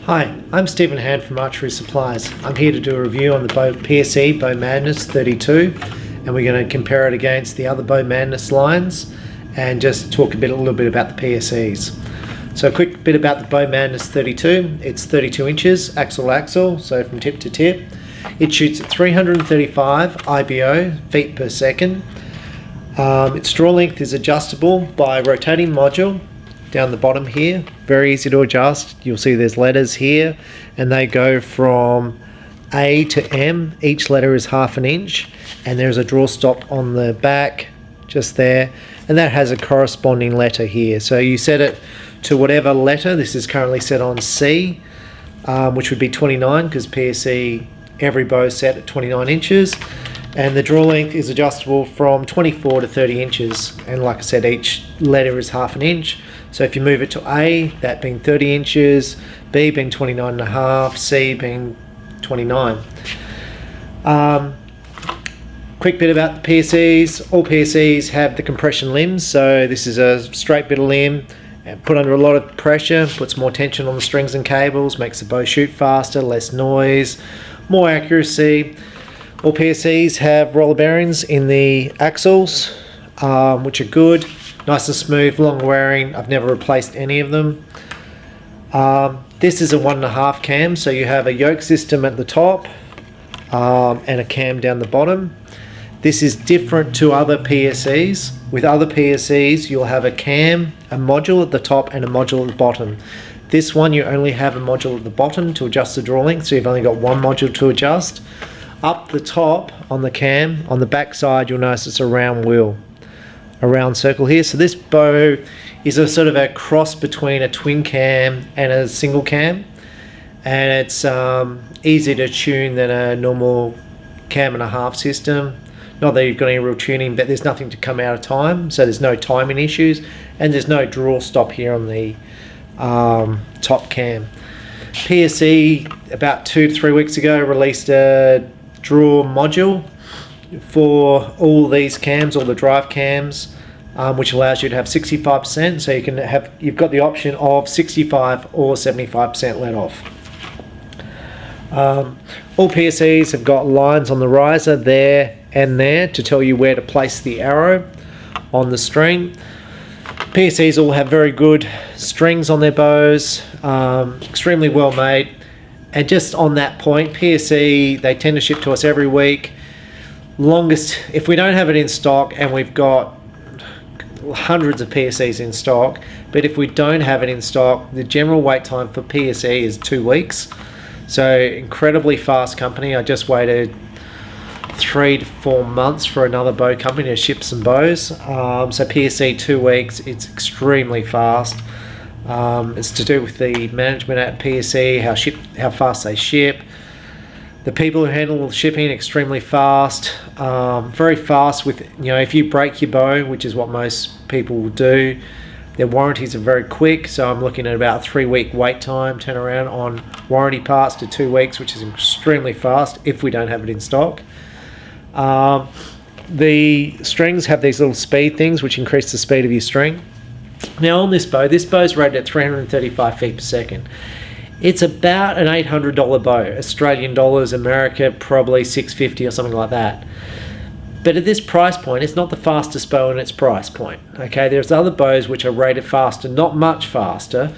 Hi, I'm Stephen Hand from Archery Supplies. I'm here to do a review on the PSE Bowmadness 32, and we're going to compare it against the other Bowmadness lines and just talk a little bit about the PSEs. So a quick bit about the Bowmadness 32. It's 32 inches axle to axle, so from tip to tip. It shoots at 335 IBO feet per second. Its draw length is adjustable by rotating module down the bottom here. Very easy to adjust. You'll see there's letters here and they go from A to M. Each letter is half an inch, and there's a draw stop on the back just there, and that has a corresponding letter here. So you set it to whatever letter. This is currently set on C, which would be 29 because PSE, every bow is set at 29 inches. And the draw length is adjustable from 24 to 30 inches. And like I said, each letter is half an inch. So if you move it to A, that being 30 inches, B being 29.5, C being 29. Quick bit about the PSEs. All PSEs have the compression limbs. So this is a straight bit of limb, put under a lot of pressure, puts more tension on the strings and cables, makes the bow shoot faster, less noise, more accuracy. All PSEs have roller bearings in the axles, which are good, nice and smooth, long wearing. I've never replaced any of them. This is a 1.5 cam, so you have a yoke system at the top and a cam down the bottom. This is different to other PSEs. With other PSEs, you'll have a cam, a module at the top and a module at the bottom. This one, you only have a module at the bottom to adjust the draw length, so you've only got one module to adjust. Up the top on the cam, on the back side, you'll notice it's a round wheel, a round circle here. So this bow is a sort of a cross between a twin cam and a single cam, and it's easier to tune than a normal cam and a half system. Not that you've got any real tuning, but there's nothing to come out of time, so there's no timing issues, and there's no draw stop here on the top cam. PSE about 2 to 3 weeks ago released a draw module for all these cams, all the drive cams, which allows you to have 65%, so you can have, you've got the option of 65 or 75% let off. All PSEs have got lines on the riser there and there to tell you where to place the arrow on the string. PSEs all have very good strings on their bows, extremely well made. And just on that point, PSE, they tend to ship to us every week. Longest, if we don't have it in stock, and we've got hundreds of PSEs in stock, but if we don't have it in stock, the general wait time for PSE is 2 weeks. So incredibly fast company. I just waited 3 to 4 months for another bow company to ship some bows. So PSE 2 weeks, it's extremely fast. It's to do with the management at PSE, how fast they ship. The people who handle the shipping, extremely fast, very fast with, if you break your bow, which is what most people will do, their warranties are very quick. So I'm looking at about a 3-week wait time, turnaround on warranty parts to 2 weeks, which is extremely fast if we don't have it in stock. The strings have these little speed things which increase the speed of your string. Now on this bow is rated at 335 feet per second. It's about an $800 bow, Australian dollars, America probably $650 or something like that. But at this price point, it's not the fastest bow in its price point. Okay, there's other bows which are rated faster, not much faster.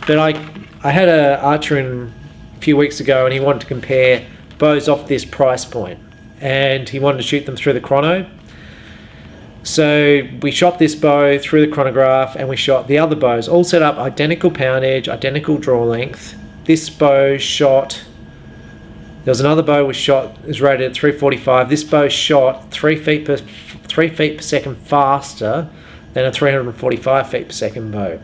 But I had an archer in a few weeks ago, and he wanted to compare bows off this price point, and he wanted to shoot them through the chrono. So we shot this bow through the chronograph, and we shot the other bows, all set up identical poundage, identical draw length. This bow shot, there was another bow was rated at 345. This bow shot 3 feet per second faster than a 345 feet per second bow.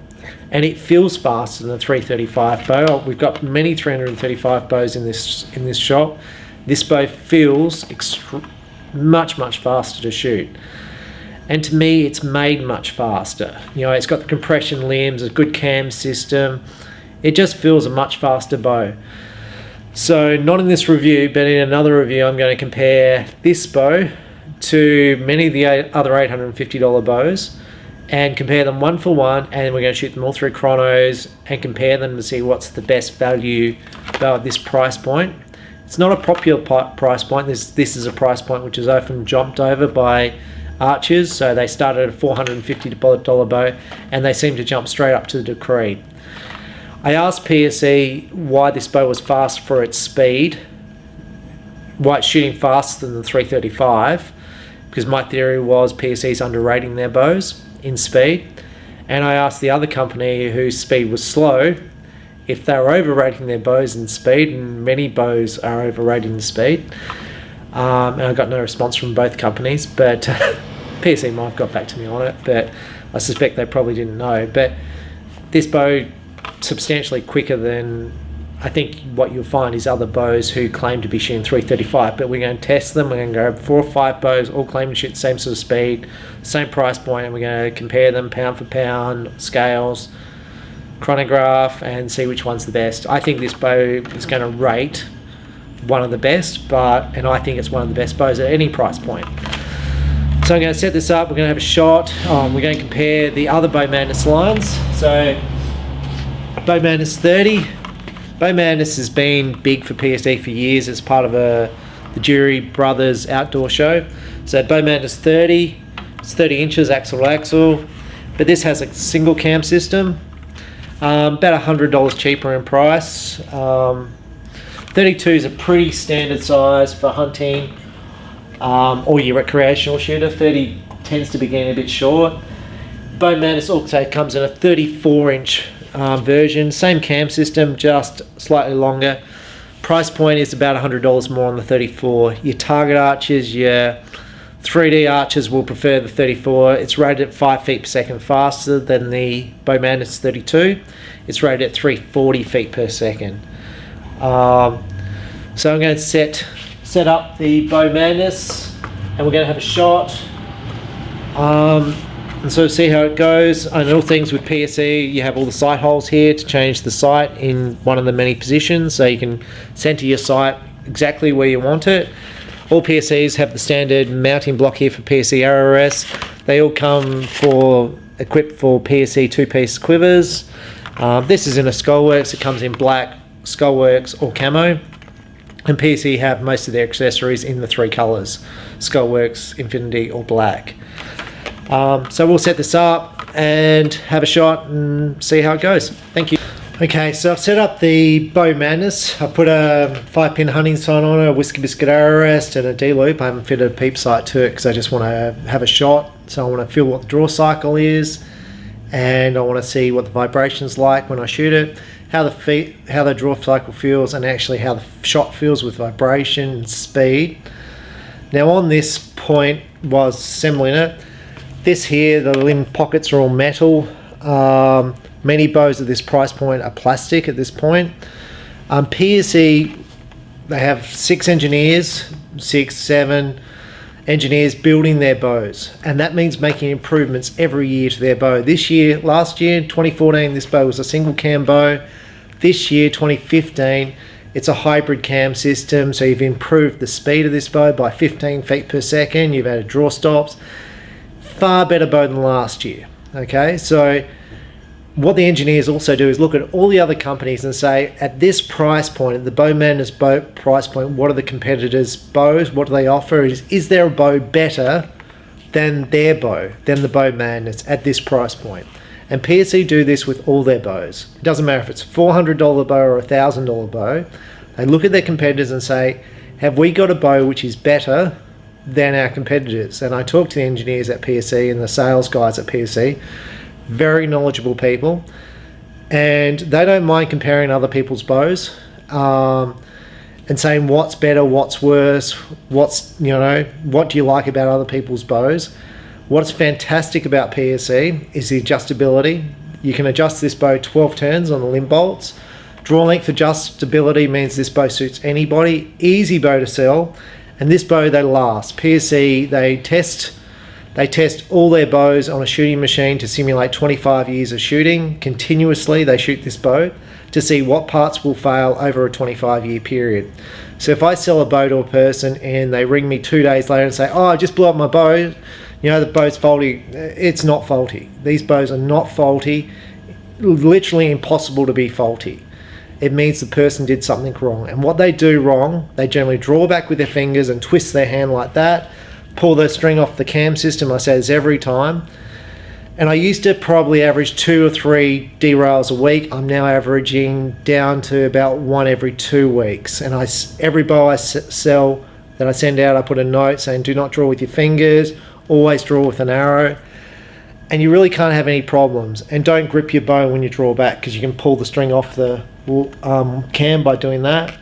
And it feels faster than a 335 bow. We've got many 335 bows in this shop. This bow feels much faster to shoot. And to me, it's made much faster. It's got the compression limbs, a good cam system. It just feels a much faster bow. So not in this review, but in another review, I'm going to compare this bow to many of the other $850 bows and compare them one for one, and we're going to shoot them all through chronos and compare them to see what's the best value at this price point. It's not a popular price point. This is a price point which is often jumped over by archers, so they started at a $450 bow and they seem to jump straight up to the decree. I asked PSE why this bow was fast for its speed, why it's shooting faster than the 335, because my theory was PSE's underrating their bows in speed. And I asked the other company whose speed was slow if they were overrating their bows in speed, and many bows are overrating the speed. And I got no response from both companies, but PSE might have got back to me on it, but I suspect they probably didn't know. But this bow substantially quicker than I think what you'll find is other bows who claim to be shooting 335, but we're going to test them. We're going to grab 4 or 5 bows, all claim to shoot the same sort of speed, same price point, and we're going to compare them pound for pound, scales, chronograph, and see which one's the best. I think this bow is going to rate one of the best, and I think it's one of the best bows at any price point. So I'm going to set this up, we're going to have a shot, we're going to compare the other Bowmadness lines. So Bowmadness 30. Bowmadness has been big for PSE for years. It's part of the Jury Brothers outdoor show. So Bowmadness 30, it's 30 inches axle to axle, but this has a single cam system, about $100 cheaper in price. 32 is a pretty standard size for hunting or your recreational shooter. 30 tends to be getting a bit short. Bowmadness also comes in a 34-inch version, same cam system, just slightly longer. Price point is about $100 more on the 34. Your target archers, your 3D archers will prefer the 34. It's rated at 5 feet per second faster than the Bowmadness 32. It's rated at 340 feet per second. So I'm going to set up the Bowmadness, and we're going to have a shot. And so see how it goes. And all things with PSE, you have all the sight holes here to change the sight in one of the many positions, so you can center your sight exactly where you want it. All PSEs have the standard mounting block here for PSE arrow rests. They all come equipped for PSE 2-piece quivers. This is in a Skullworks. It comes in black, Skullworks, or camo. And PSE have most of their accessories in the 3 colors: Skullworks, Infinity, or black. So we'll set this up and have a shot and see how it goes. Thank you. Okay, so I've set up the Bowmadness. I put a 5-pin hunting sign on it, a whiskey biscuit arrow rest, and a D-loop. I haven't fitted a peep sight to it because I just want to have a shot. So I want to feel what the draw cycle is, and I want to see what the vibration's like when I shoot it, how the draw cycle feels, and actually how the shot feels with vibration and speed. Now on this point, while assembling it, this here, the limb pockets are all metal. Many bows at this price point are plastic at this point. PSE, they have 6 engineers, 6, 7 engineers building their bows, and that means making improvements every year to their bow. Last year, 2014, this bow was a single cam bow. This year, 2015, it's a hybrid cam system, so you've improved the speed of this bow by 15 feet per second. You've added draw stops. Far better bow than last year. Okay, so what the engineers also do is look at all the other companies and say, at this price point, at the Bowmadness bow price point, what are the competitors' bows? What do they offer? Is there a bow better than their bow, than the Bowmadness at this price point? And PSE do this with all their bows. It doesn't matter if it's a $400 bow or a $1,000 bow. They look at their competitors and say, have we got a bow which is better than our competitors? And I talked to the engineers at PSE and the sales guys at PSE, very knowledgeable people, and they don't mind comparing other people's bows and saying what's better, what's worse, what do you like about other people's bows. What's fantastic about PSE is the adjustability. You can adjust this bow 12 turns on the limb bolts. Draw length adjustability means this bow suits anybody. Easy bow to sell. And this bow, they last. PSE, they test all their bows on a shooting machine to simulate 25 years of shooting. Continuously, they shoot this bow to see what parts will fail over a 25-year period. So if I sell a bow to a person and they ring me 2 days later and say, oh, I just blew up my bow, you know, the bow's faulty. It's not faulty. These bows are not faulty. Literally impossible to be faulty. It means the person did something wrong. And what they do wrong, they generally draw back with their fingers and twist their hand like that, pull the string off the cam system. I say this every time. And I used to probably average 2 or 3 derails a week. I'm now averaging down to about 1 every 2 weeks. And every bow I sell that I send out, I put a note saying, do not draw with your fingers, always draw with an arrow. And you really can't have any problems. And don't grip your bow when you draw back, because you can pull the string off the cam by doing that.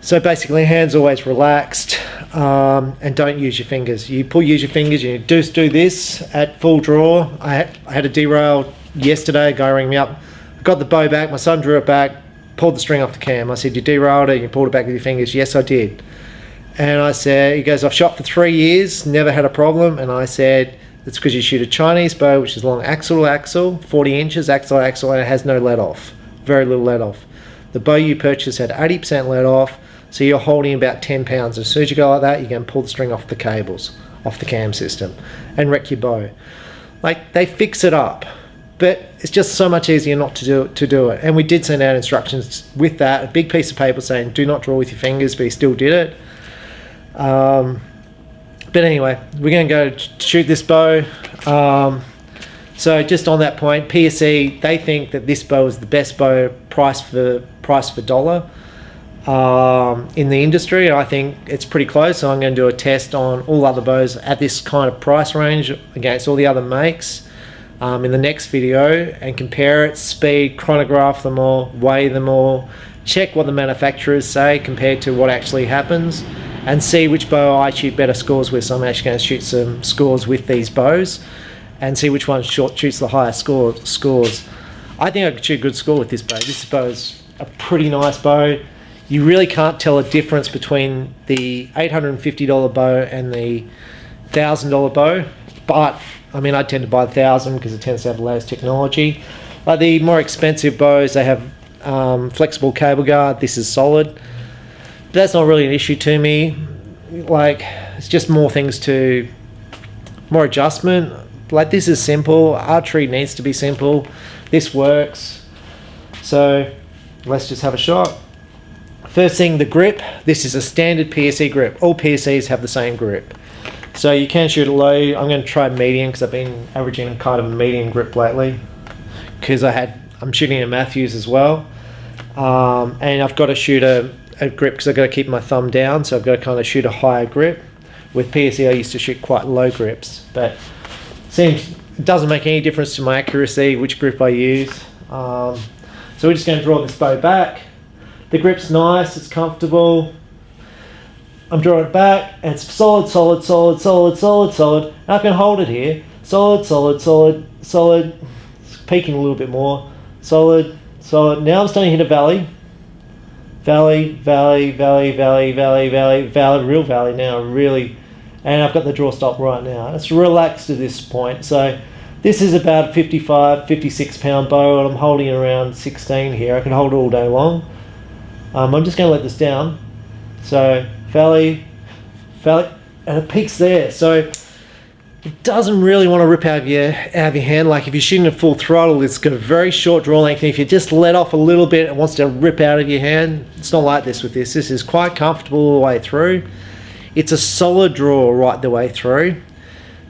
So basically, hands always relaxed, and don't use your fingers. You use your fingers, you just do this at full draw. I had a derail yesterday, a guy rang me up, got the bow back, my son drew it back, pulled the string off the cam. I said, you derailed it, you pulled it back with your fingers. Yes, I did. And I said, he goes, I've shot for 3 years, never had a problem. And I said, it's because you shoot a Chinese bow, which is long axle to axle, 40 inches, axle to axle, and it has no let off, very little let off. The bow you purchased had 80% let off, so you're holding about 10 pounds. As soon as you go like that, you can pull the string off the cables, off the cam system, and wreck your bow. Like, they fix it up, but it's just so much easier not to do it. And we did send out instructions with that, a big piece of paper saying, do not draw with your fingers, but he still did it. But anyway, we're going to go shoot this bow. So just on that point, PSE, they think that this bow is the best bow price for dollar in the industry. I think it's pretty close, so I'm going to do a test on all other bows at this kind of price range against all the other makes in the next video, and compare it, speed, chronograph them all, weigh them all, check what the manufacturers say compared to what actually happens, and see which bow I shoot better scores with. So I'm actually going to shoot some scores with these bows and see which one shoots the highest scores. I think I could shoot a good score with this bow. This bow is a pretty nice bow. You really can't tell a difference between the $850 bow and the $1,000 bow, but I mean, I tend to buy the 1,000 because it tends to have the latest technology. Like the more expensive bows, they have flexible cable guard. This is solid. But that's not really an issue to me. Like, it's just more adjustment. Like, this is simple. Archery needs to be simple. This works. So let's just have a shot. First thing, the grip. This is a standard PSE grip. All PSEs have the same grip. So you can shoot it low. I'm going to try medium because I've been averaging kind of a medium grip lately, because I'm shooting a Matthews as well. And I've got to shoot a grip because I've got to keep my thumb down, so I've got to kind of shoot a higher grip. With PSE I used to shoot quite low grips, but it doesn't make any difference to my accuracy which grip I use. So we're just going to draw this bow back. The grip's nice, it's comfortable. I'm drawing it back and it's solid, solid, solid, solid, solid, solid. And I can hold it here. Solid, solid, solid, solid. It's peaking a little bit more. Solid, solid. Now I'm starting to hit a valley. Valley, valley, valley, valley, valley, valley, valley, real valley now, really. And I've got the draw stop right now. It's relaxed to this point. So this is about 55, 56 pound bow, and I'm holding around 16 here. I can hold it all day long. I'm just going to let this down. So valley, valley, and it peaks there. So it doesn't really want to rip out of your hand. Like if you're shooting at full throttle, it's got a very short draw length. And if you just let off a little bit, it wants to rip out of your hand. It's not like this with this. This is quite comfortable all the way through. It's a solid draw right the way through,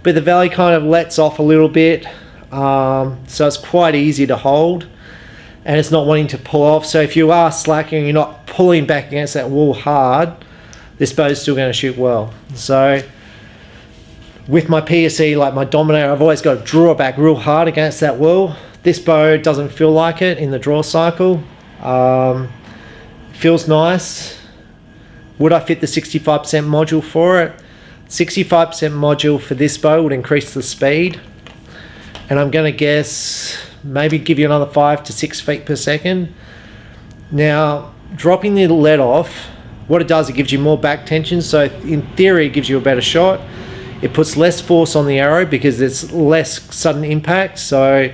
but the valley kind of lets off a little bit, so it's quite easy to hold, and it's not wanting to pull off. So if you are slacking and you're not pulling back against that wall hard, this bow is still going to shoot well. So with my PSE, like my Dominator, I've always got to draw back real hard against that wall. This bow doesn't feel like it in the draw cycle. Feels nice. Would I fit the 65% module for it? 65% module for this bow would increase the speed, and I'm going to guess maybe give you another 5 to 6 feet per second. Now, dropping the lead off, what it does, it gives you more back tension, so in theory it gives you a better shot. It puts less force on the arrow because there's less sudden impact, so it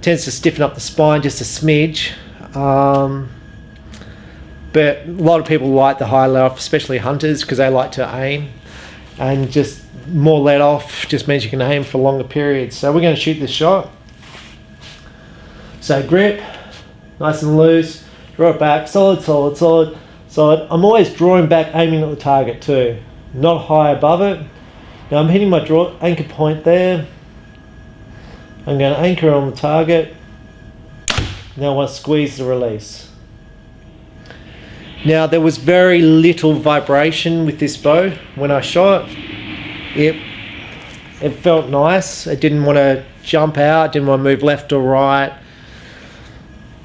tends to stiffen up the spine just a smidge. But a lot of people like the high let off, especially hunters, because they like to aim. and just more let off just means you can aim for longer periods. So we're going to shoot this shot. So grip, nice and loose, draw it back, solid, solid, solid, solid. I'm always drawing back, aiming at the target too, not high above it. Now I'm hitting my anchor point there. I'm going to anchor on the target. Now I want to squeeze the release. Now there was very little vibration with this bow when I shot. It felt nice. It didn't want to jump out, didn't want to move left or right.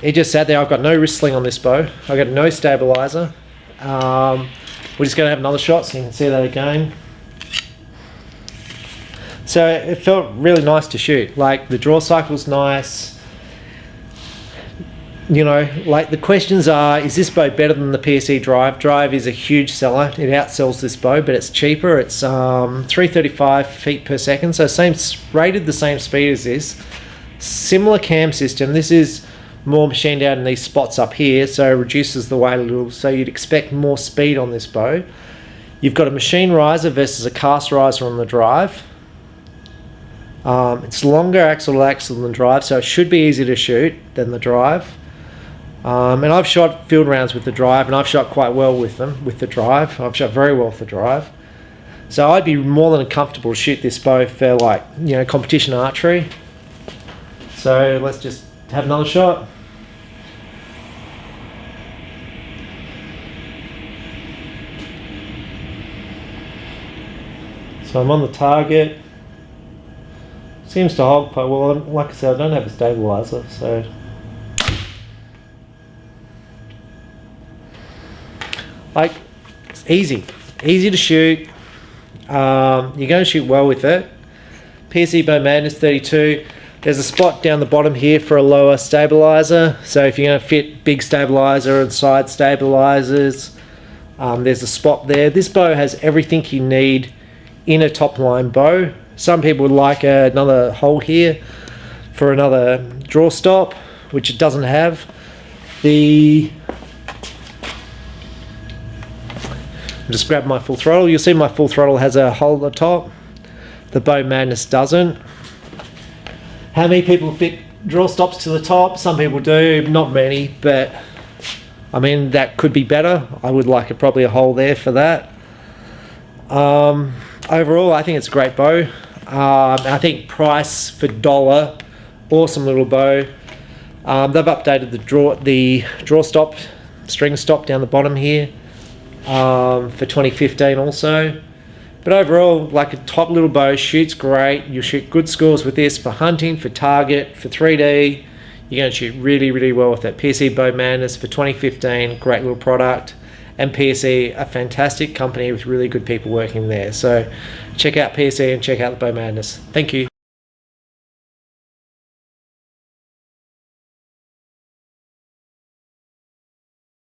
It just sat there. I've got no wrist sling on this bow. I've got no stabilizer. We're just going to have another shot so you can see that again. So it felt really nice to shoot. Like the draw cycle's nice. You know, like the questions are, is this bow better than the PSE drive? Drive is a huge seller. It outsells this bow, but it's cheaper. It's 335 feet per second. So rated the same speed as this. Similar cam system. This is more machined out in these spots up here, so it reduces the weight a little. So you'd expect more speed on this bow. You've got a machine riser versus a cast riser on the drive. It's longer axle to axle than the drive, so it should be easier to shoot than the drive. And I've shot field rounds with the drive, and I've shot quite well with them, with the drive. I've shot very well with the drive. So I'd be more than comfortable to shoot this bow for, like, you know, competition archery. So let's just have another shot. So I'm on the target. Seems to hold quite well. Like I said, I don't have a stabilizer, so. Like, it's easy to shoot. You're going to shoot well with it. PSE Bowmadness 32. There's a spot down the bottom here for a lower stabilizer. So if you're going to fit big stabilizer and side stabilizers, there's a spot there. This bow has everything you need in a top line bow. Some people would like another hole here for another draw stop, which it doesn't have. Just grab my full throttle. You'll see my full throttle has a hole at the top. The Bowmadness doesn't. How many people fit draw stops to the top? Some people do, not many, but I mean, that could be better. I would like probably a hole there for that. Overall, I think it's a great bow. I think price for dollar, awesome little bow. They've updated the draw stop, string stop down the bottom here for 2015 also. But overall, like a top little bow, shoots great. You'll shoot good scores with this for hunting, for target, for 3D. You're going to shoot really, really well with that. PSE Bowmadness for 2015, great little product. And PSE, a fantastic company with really good people working there. So check out PSE and check out the Bowmadness. Thank you.